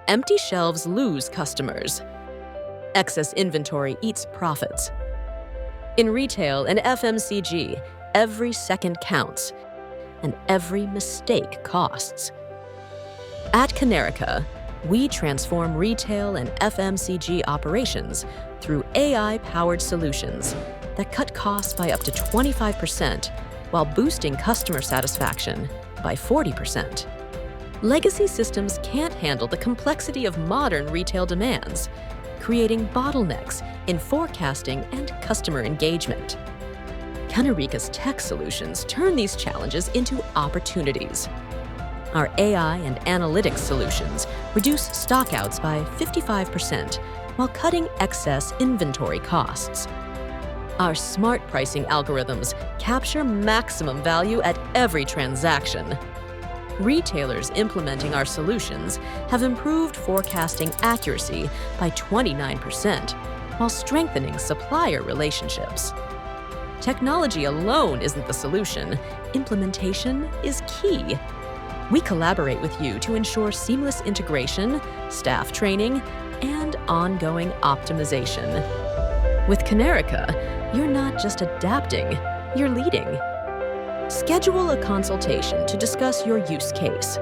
Empty shelves lose customers. Excess inventory eats profits. In retail and FMCG, every second counts, and every mistake costs. At Kanerika, we transform retail and FMCG operations through AI-powered solutions that cut costs by up to 25% while boosting customer satisfaction by 40%. Legacy systems can't handle the complexity of modern retail demands, creating bottlenecks in forecasting and customer engagement. Kanerika's tech solutions turn these challenges into opportunities. Our AI and analytics solutions reduce stockouts by 55% while cutting excess inventory costs. Our smart pricing algorithms capture maximum value at every transaction. Retailers implementing our solutions have improved forecasting accuracy by 29% while strengthening supplier relationships. Technology alone isn't the solution. Implementation is key. We collaborate with you to ensure seamless integration, staff training, and ongoing optimization. With Kanerika, you're not just adapting, you're leading. Schedule a consultation to discuss your use case.